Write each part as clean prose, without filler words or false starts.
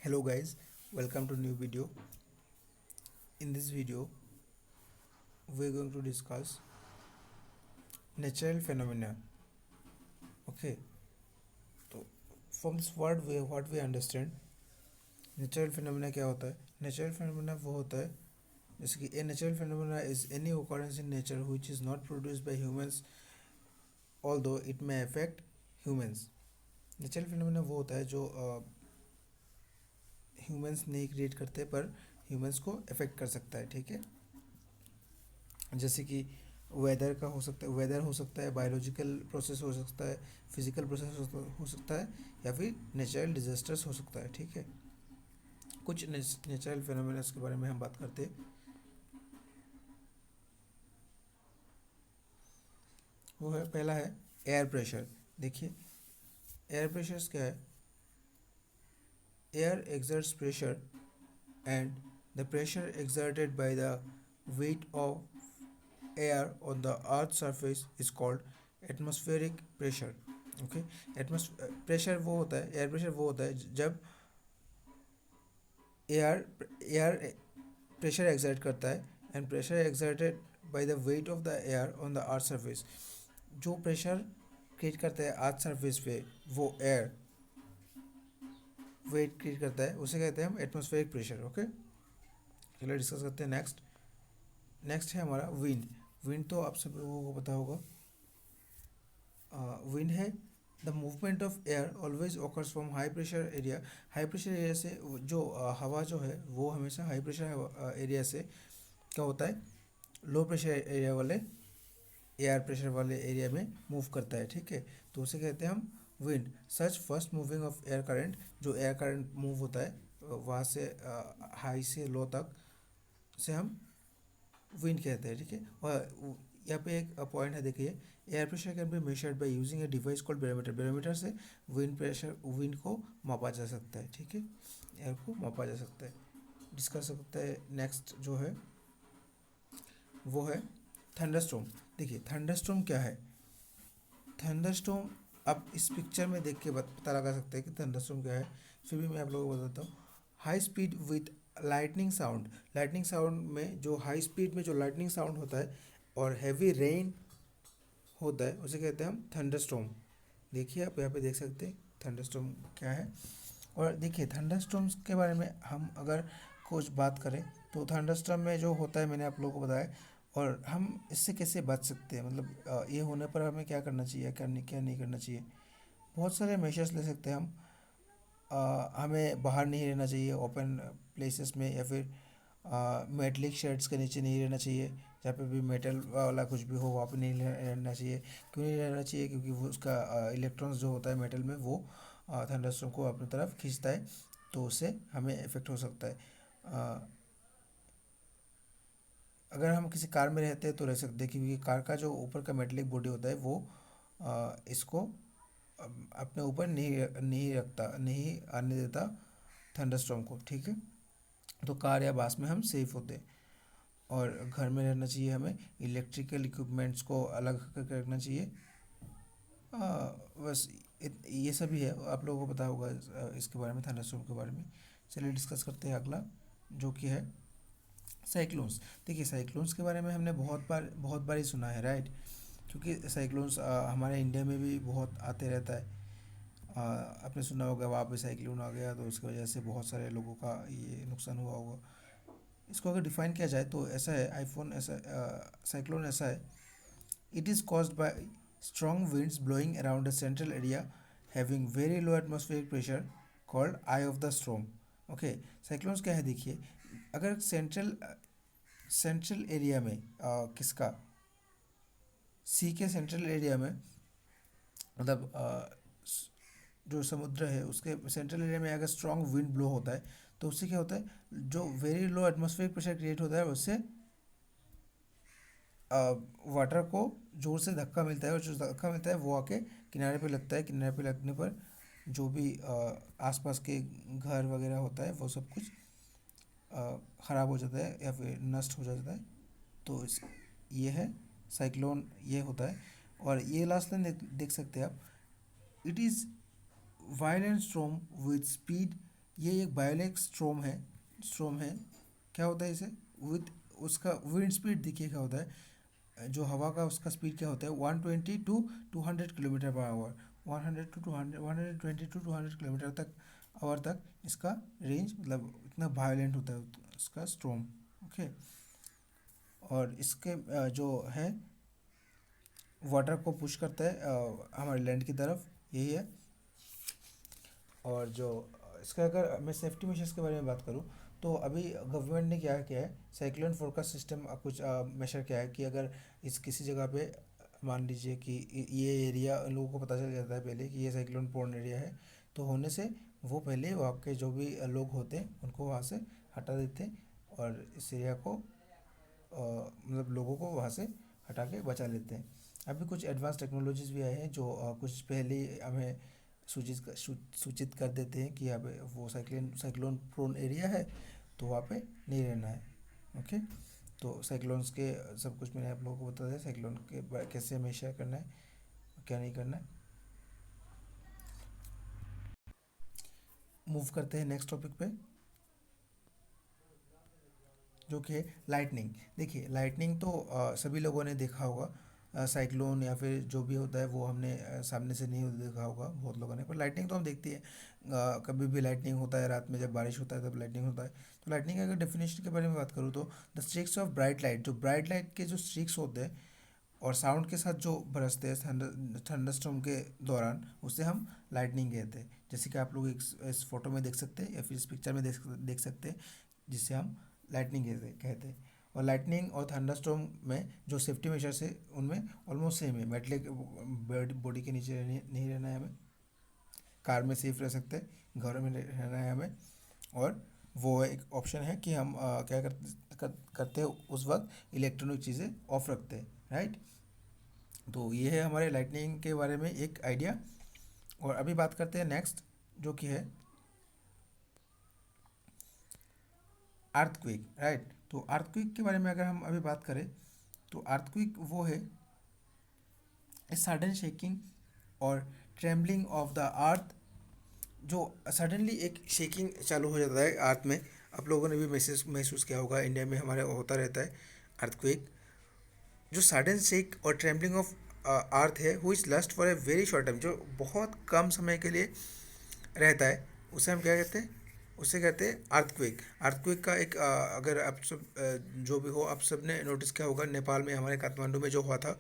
Hello guys, welcome to new video. In this video, we're going to discuss natural phenomena. Okay, तो from this word we what we understand natural phenomena क्या होता है? Natural phenomena वो होता है जैसे कि a natural phenomena is any occurrence in nature which is not produced by humans although it may affect humans. Natural phenomena वो होता है जो ह्यूमंस नहीं क्रिएट करते पर ह्यूमंस को अफेक्ट कर सकता है. ठीक है, जैसे कि वेदर का हो सकता है, वेदर हो सकता है, बायोलॉजिकल प्रोसेस हो सकता है, फिजिकल प्रोसेस हो सकता है, या फिर नेचुरल डिजास्टर्स हो सकता है. ठीक है, कुछ नेचुरल फिनोमेना के बारे में हम बात करते हैं. वो है, पहला है एयर प्रेशर. देखिए एयर प्रेशर क्या है? Air exerts pressure and the pressure exerted by the weight of air on the earth's surface is called atmospheric pressure. Okay, pressure वो होता है, एयर प्रेशर वो होता है जब एयर एयर प्रेशर एक्सर्ट करता है and pressure exerted by the weight of the air on the earth surface. जो प्रेशर क्रिएट करता है अर्थ सरफेस पे, वो एयर वेट क्रिएट करता है, उसे कहते हैं हम एटमॉस्फेरिक प्रेशर. ओके, चलिए डिस्कस करते हैं. नेक्स्ट है हमारा विंड. विंड तो आप सब लोगों को पता होगा. विंड है the movement of air always occurs from high pressure area. High pressure area से जो हवा जो है वो हमेशा हाई प्रेशर एरिया से क्या होता है, लो प्रेशर एरिया वाले एयर प्रेशर वाले एरिया में मूव करता है. ठीक है, तो उसे कहते हैं हम wind. Such first moving of air current, जो एयर करंट मूव होता है वहाँ से हाई से लो तक से हम विंड कहते हैं. ठीक है, और यहाँ पे एक पॉइंट है, देखिए air pressure can be measured by using a device called barometer. Barometer से विंड को मापा जा सकता है. ठीक है, एयर को मापा जा सकता है. डिस्कस सकते हैं. नेक्स्ट जो है वो है थंडरस्टॉर्म. देखिए थंडरस्टॉर्म क्या है? थंडरस्टॉर्म आप इस पिक्चर में देख के पता लगा सकते हैं कि थंडरस्टॉर्म क्या है. फिर भी मैं आप लोगों को बताता हूँ. High speed with lightning sound. Lightning sound में जो हाई स्पीड में जो लाइटनिंग साउंड होता है और हैवी रेन होता है उसे कहते हैं हम थंडरस्टॉर्म. देखिए आप यहाँ पे देख सकते हैं थंडरस्टॉर्म क्या है. और देखिए थंडरस्टॉर्म्स के बारे में हम अगर कुछ बात करें तो थंडरस्टॉर्म में जो होता है मैंने आप लोगों को बताया, और हम इससे कैसे बच सकते हैं, मतलब ये होने पर हमें क्या करना चाहिए, क्या नहीं करना चाहिए. बहुत सारे मेजर्स ले सकते हैं हम. हमें बाहर नहीं रहना चाहिए ओपन प्लेसेस में, या फिर मेटलिक शेड्स के नीचे नहीं रहना चाहिए. जहाँ पे भी मेटल वाला कुछ भी हो वहाँ पे नहीं रहना चाहिए. क्यों नहीं रहना चाहिए? क्योंकि वो उसका इलेक्ट्रॉन्स जो होता है मेटल में वो थंडरस्टॉर्म को अपनी तरफ खींचता है, तो उससे हमें इफेक्ट हो सकता है. अगर हम किसी कार में रहते हैं तो रह सकते हैं, क्योंकि कार का जो ऊपर का मेटलिक बॉडी होता है वो इसको अपने ऊपर नहीं आने देता थंडरस्टॉर्म को. ठीक है, तो कार या बस में हम सेफ होते हैं. और घर में रहना चाहिए, हमें इलेक्ट्रिकल इक्विपमेंट्स को अलग करके रखना चाहिए. बस ये सभी है, आप लोगों को पता होगा इसके बारे में, थंडरस्टॉर्म के बारे में. चलिए डिस्कस करते हैं अगला, जो कि है साइक्लोन्स. देखिए साइक्लोन्स के बारे में हमने बहुत बार ही सुना है, राइट? क्योंकि साइक्लोन्स हमारे इंडिया में भी बहुत आते रहता है. आपने सुना होगा वहाँ पे साइक्लोन आ गया तो उसकी वजह से बहुत सारे लोगों का ये नुकसान हुआ होगा. इसको अगर डिफाइन किया जाए तो ऐसा है, साइक्लोन ऐसा है. It is caused by strong winds blowing around a central area having very low atmospheric pressure called I of the storm. Okay, cyclones क्या है? देखिए अगर सेंट्रल एरिया में किसका, सी के सेंट्रल एरिया में, मतलब जो समुद्र है उसके सेंट्रल एरिया में अगर स्ट्रॉन्ग विंड ब्लो होता है तो उससे क्या होता है, जो very low atmospheric pressure create होता है उससे वाटर को जोर से धक्का मिलता है, और जो धक्का मिलता है वो आके किनारे पे लगता है. किनारे पे लगने पर जो भी आसपास के घर वगैरह होता है वो सब कुछ ख़राब हो जाता है या फिर नष्ट हो जाता है. तो ये है साइक्लोन, ये होता है. और ये लास्ट लाइन देख सकते हैं आप. It is violent storm with speed ये एक बायोलिक स्ट्रोम है। क्या होता है इसे, विद उसका विंड स्पीड देखिए क्या होता है, जो हवा का उसका स्पीड क्या होता है 120 to 200 kilometre per hour. 120 to 200 तक आवर तक इसका रेंज, मतलब इतना वायलेंट होता है इसका स्ट्रोम। ओके। और इसके जो है वाटर को पुश करता है हमारे लैंड की तरफ, यही है। और जो इसका, अगर मैं सेफ्टी मेजर्स के बारे में बात करूँ तो अभी गवर्नमेंट ने क्या किया है, साइक्लोन फोरकास्ट सिस्टम कुछ मेजर किया है कि अगर इस किसी जगह पे मान लीजिए कि ये एरिया, लोगों को पता चल जाता है पहले कि ये साइक्लोन प्रोन एरिया है, तो होने से वो पहले वहाँ के जो भी लोग होते हैं उनको वहाँ से हटा देते हैं और इस एरिया को मतलब लोगों को वहाँ से हटा के बचा लेते हैं। अभी कुछ एडवांस टेक्नोलॉजीज भी आए हैं जो कुछ पहले ही हमें सूचित कर देते हैं कि यहाँ पे वो साइक्लोन प्रोन एरिया है, तो वहाँ पे नहीं रहना है। ओके। तो साइक्लोन्स के सब कुछ मैंने आप लोगों को बता दिया, साइक्लोन के कैसे हमेशा करना है, क्या नहीं करना है। मूव करते हैं नेक्स्ट टॉपिक पे, जो कि है लाइटनिंग। देखिए लाइटनिंग तो सभी लोगों ने देखा होगा, साइक्लोन या फिर जो भी होता है वो हमने सामने से नहीं देखा होगा बहुत लोगों ने, पर लाइटनिंग तो हम देखती है। कभी भी लाइटनिंग होता है रात में, जब बारिश होता है तब लाइटनिंग होता है। तो लाइटनिंग का अगर डेफिनेशन के बारे में बात करूँ तो द स्ट्रिक्स ऑफ ब्राइट लाइट, जो ब्राइट लाइट के जो स्ट्रिक्स होते हैं और साउंड के साथ जो बरसते हैं थंडरस्टॉर्म के दौरान, उसे हम लाइटनिंग कहते हैं। जैसे कि आप लोग इस फोटो में देख सकते हैं या फिर इस पिक्चर में देख सकते हैं, जिसे हम लाइटनिंग कहते हैं। और लाइटनिंग और थंडरस्टॉर्म में जो सेफ्टी मेजर्स है उनमें ऑलमोस्ट सेम है। मेटलिक बॉडी के नीचे नहीं रहना है हमें, कार में सेफ रह सकते हैं, घरों में रहना है हमें। और वो एक ऑप्शन है कि हम क्या करते हैं उस वक्त इलेक्ट्रॉनिक चीज़ें ऑफ रखते हैं, राइट। तो ये है हमारे लाइटनिंग के बारे में एक आइडिया। और अभी बात करते हैं नेक्स्ट, जो कि है अर्थक्वेक, राइट। तो अर्थक्वेक के बारे में अगर हम अभी बात करें तो अर्थक्वेक वो है ए सडन शेकिंग और ट्रेम्बलिंग ऑफ द अर्थ, जो सडनली एक शेकिंग चालू हो जाता है अर्थ में। आप लोगों ने भी महसूस किया होगा, इंडिया में हमारे होता रहता है अर्थक्वेक। जो सडन शेक और ट्रेम्बलिंग ऑफ अर्थ है who is last for a very short time, जो बहुत कम समय के लिए रहता है, उसे हम क्या कहते हैं, उसे कहते हैं अर्थक्वेक। अर्थक्वेक का एक अगर आप सब जो भी हो, आप सब ने नोटिस किया होगा, नेपाल में हमारे काठमांडू में जो हुआ था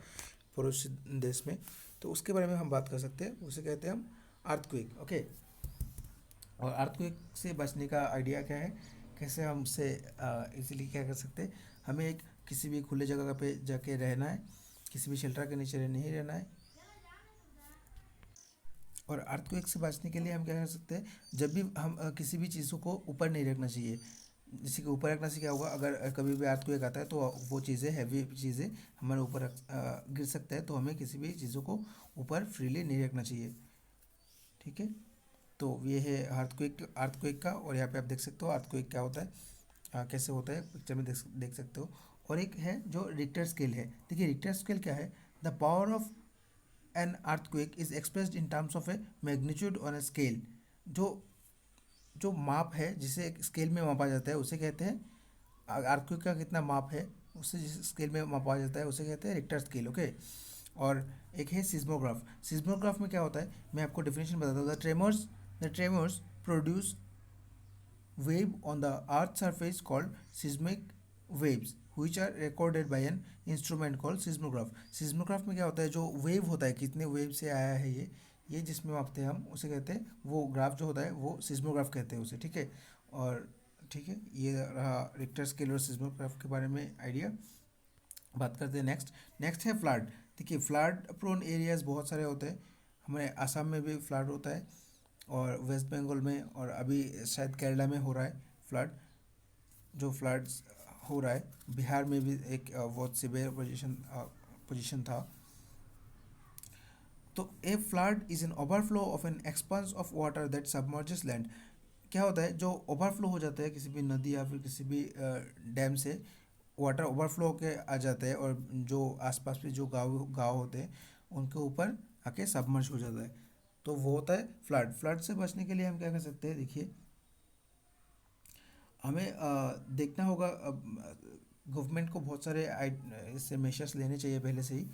पड़ोसी देश में, तो उसके बारे में हम बात कर सकते हैं, उसे कहते हैं हम अर्थक्वेक। ओके। और अर्थक्वेक से बचने का आइडिया क्या है, कैसे हम उससे इजीली क्या कर सकते हैं, हमें एक किसी भी खुले जगह पे जाके रहना है, किसी भी शेल्टर के नीचे नहीं रहना है। और अर्थक्वेक से बचने के लिए हम क्या कर सकते हैं, जब भी हम किसी भी चीज़ों को ऊपर नहीं रखना चाहिए। जैसे कि ऊपर रखने से क्या होगा, अगर कभी भी अर्थक्वेक आता है तो वो चीज़ें, हैवी चीज़ें हमारे ऊपर गिर सकता है, तो हमें किसी भी चीज़ों को ऊपर फ्रीली नहीं रखना चाहिए। ठीक है। तो ये है अर्थक्वेक का। और यहाँ पे आप देख सकते हो अर्थक्वेक क्या होता है, कैसे होता है, पिक्चर में देख सकते हो। और एक है जो रिक्टर स्केल है। देखिए रिक्टर स्केल क्या है, the power of an earthquake is expressed in terms of A magnitude on a scale. जो जो माप है, जिसे एक स्केल में मापा जाता है, उसे कहते हैं अर्थक्वेक का कितना माप है, उससे जिस स्केल में मापा जाता है उसे कहते हैं रिक्टर स्केल। ओके। और एक है सिस्मोग्राफ। सिस्मोग्राफ में क्या होता है, मैं आपको डेफिनेशन बताता हूँ। The tremors produce wave on the earth surface called seismic waves which are recorded by an instrument called seismograph। seismograph में क्या होता है, जो वेव होता है, कितने वेव से आया है ये जिसमें मापते हैं हम, उसे कहते हैं, वो ग्राफ जो होता है वो सिस्मोग्राफ कहते हैं उसे। ठीक है। और ठीक है, ये रहा रिक्टर स्केल और सिस्मोग्राफ के बारे में आइडिया। बात करते हैं नेक्स्ट है फ्लड। देखिए फ्लड प्रोन एरियाज बहुत सारे होते हैं, हमारे आसाम में भी फ्लड होता है और वेस्ट बंगाल में, और अभी शायद केरला में हो रहा है फ्लड। जो फ्लड्स हो रहा है, बिहार में भी एक बहुत सिवियर पोजीशन था। तो a flood is an overflow of an expanse of water that submerges land. क्या होता है, जो ओवरफ्लो हो जाता है किसी भी नदी या फिर किसी भी डैम से, वाटर ओवरफ्लो होके आ जाता है और जो आसपास में जो गाँव गाँव होते हैं उनके ऊपर आके सबमर्ज हो जाता है, तो वो होता है फ्लड। फ्लड से बचने के लिए हम क्या कर सकते हैं, देखिए हमें देखना होगा, गवर्नमेंट को बहुत सारे इससे मेजर्स लेने चाहिए पहले से ही।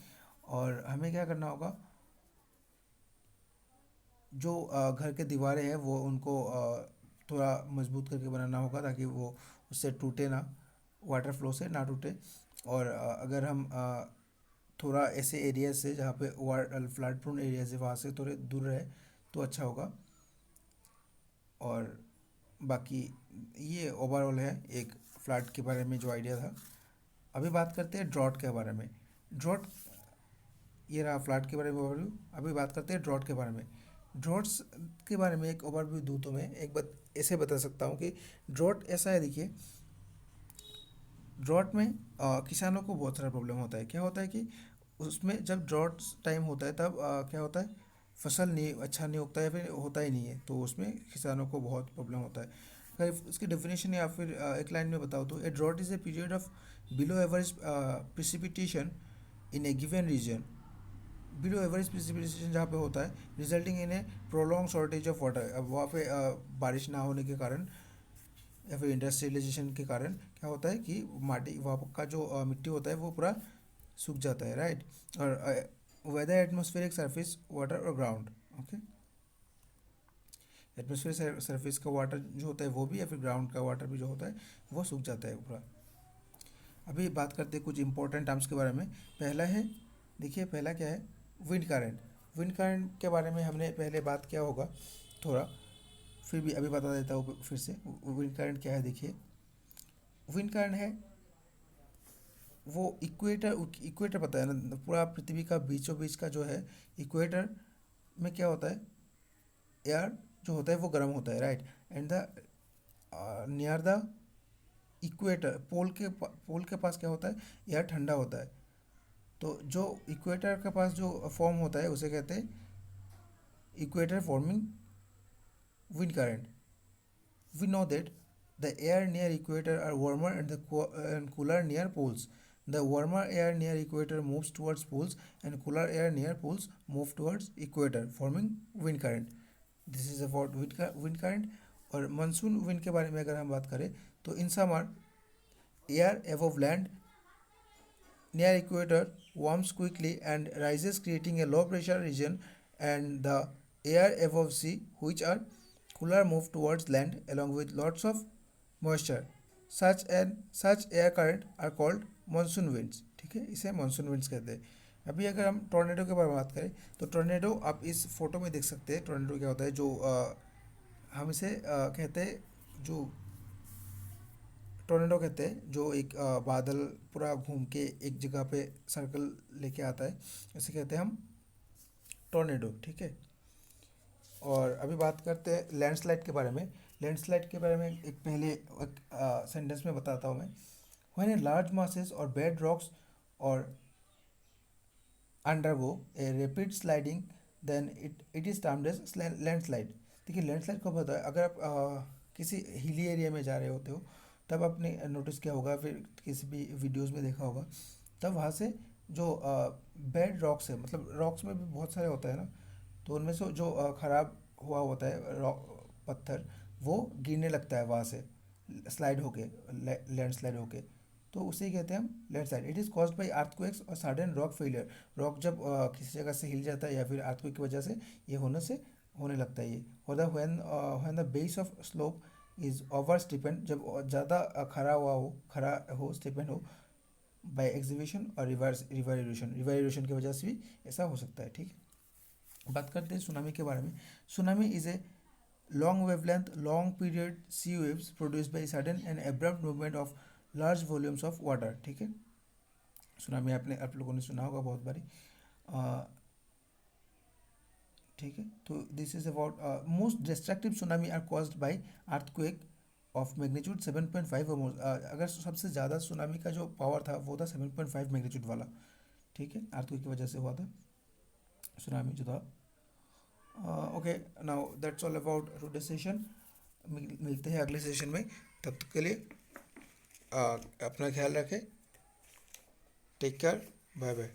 और हमें क्या करना होगा, जो घर के दीवारें हैं वो उनको थोड़ा मजबूत करके बनाना होगा, ताकि वो उससे टूटे ना, वाटर फ्लो से ना टूटे। और अगर हम थोड़ा ऐसे एरिया से जहाँ पे फ्लड प्रोन एरियाज है वहाँ से थोड़े दूर रहे तो अच्छा होगा। और बाकी ये ओवरऑल है एक फ्लड के बारे में जो आइडिया था। अभी बात करते हैं ड्रॉट के बारे में। ड्रॉट, ये रहा फ्लड के बारे में ओवरव्यू। अभी बात करते हैं ड्रॉट के बारे में। ड्रॉट्स के बारे में एक ओवरव्यू दूँ तो मैं एक बात ऐसे बता सकता हूँ कि ड्रॉट ऐसा है, देखिए ड्रॉट में किसानों को बहुत सारा प्रॉब्लम होता है। क्या होता है कि उसमें जब ड्रॉट टाइम होता है तब क्या होता है, फसल नहीं अच्छा नहीं उगता है, फिर होता ही नहीं है, तो उसमें किसानों को बहुत प्रॉब्लम होता है। अगर इसकी डेफिनेशन या फिर एक लाइन में बताओ तो a drought is a period of below average precipitation in a given region. Below average precipitation जहाँ पे होता है resulting in a prolong shortage of water. अब वहाँ पे बारिश ना होने के कारण या फिर इंडस्ट्रियलाइजेशन के कारण क्या होता है कि माटी वहाँ का जो मिट्टी होता है वो पूरा सूख जाता है, राइट। और वेदर एटमॉस्फेरिक सरफेस वाटर और ग्राउंड, ओके। एटमॉस्फेरिक सरफेस का वाटर जो होता है वो भी, या फिर ग्राउंड का वाटर भी जो होता है वो सूख जाता है पूरा। अभी बात करते हैं कुछ इंपॉर्टेंट टर्म्स के बारे में। पहला है, देखिए पहला क्या है, विंड करंट। विंड करंट के बारे में हमने पहले बात किया होगा थोड़ा, फिर भी अभी बता देता हूँ फिर से। विंड करंट क्या है, देखिए विंड करंट है वो इक्वेटर, इक्वेटर पता है ना, पूरा पृथ्वी का बीचों बीच का जो है इक्वेटर में क्या होता है, एयर जो होता है वो गर्म होता है, right. And the near the equator, pole के पास क्या होता है, एयर ठंडा होता है। तो जो इक्वेटर के पास जो फॉर्म होता है उसे कहते हैं equator forming wind current. We know that the air near equator are warmer and and cooler near poles. The warmer air near equator moves towards poles and cooler air near poles move towards equator, forming wind current. This is about wind current. और monsoon wind के बारे में अगर हम बात करें तो in summer air above land near equator warms quickly and rises, creating a low pressure region, and the air above sea, which are cooler, move towards land along with lots of moisture. Such air current are called monsoon winds. ठीक है, इसे monsoon winds कहते हैं। अभी अगर हम tornado के बारे में बात करें तो टोर्नेडो आप इस फोटो में देख सकते हैं। टोर्नेडो क्या होता है, जो हम इसे कहते हैं जो टोर्नेडो कहते हैं, जो एक बादल पूरा घूम के एक जगह पे सर्कल लेके आता है, इसे कहते हैं हम टोर्नेडो, ठीक है। और अभी बात करते हैं लैंडस्लाइड के बारे में। लैंडस्लाइड के बारे में एक पहले एक सेंटेंस में बताता हूँ मैं। व्हेन ए लार्ज मासेस और बेड रॉक्स और undergo a rapid sliding then it is termed as landslide. देखिए लैंडस्लाइड कब होता है, अगर आप किसी हिली एरिया में जा रहे होते हो तब आपने नोटिस किया होगा, फिर किसी भी वीडियोस में देखा होगा, तब वहाँ से जो बेड रॉक्स है, मतलब रॉक्स में भी बहुत सारे होता है ना, तो उनमें से जो ख़राब हुआ होता है रॉक पत्थर, वो गिरने लगता है वहाँ से, स्लाइड होके, लैंडस्लाइड होके, तो उसे कहते हैं हम landslide. It is caused by earthquakes और सडन रॉक फेलियर। रॉक जब किसी जगह से हिल जाता है या फिर अर्थक्वेक की वजह से ये होने लगता है ये। और the when the base of slope is over stipend, जब ज़्यादा खड़ा हो स्टिपेंड हो बाय एक्सिबिशन और रिवर इरोशन की वजह से भी ऐसा हो सकता है, ठीक है। बात करते हैं सुनामी के बारे में। Tsunami is a long wavelength, long period sea waves produced by sudden and abrupt movement of large volumes of water, ठीक है। सुनामी आप लोगों ने सुना होगा बहुत बारी, ठीक है। तो this is about most destructive tsunami are caused by earthquake of magnitude 7.5 और मोर। अगर सबसे ज़्यादा सुनामी का जो पावर था वो था 7.5 मैग्नीट्यूड वाला, ठीक है, अर्थक्वेक की वजह से हुआ था सुनामी जो था। Okay, now that's all about today session. मिलते हैं अगले सेशन में, तब तक के लिए अपना ख्याल रखें। Take care, bye bye.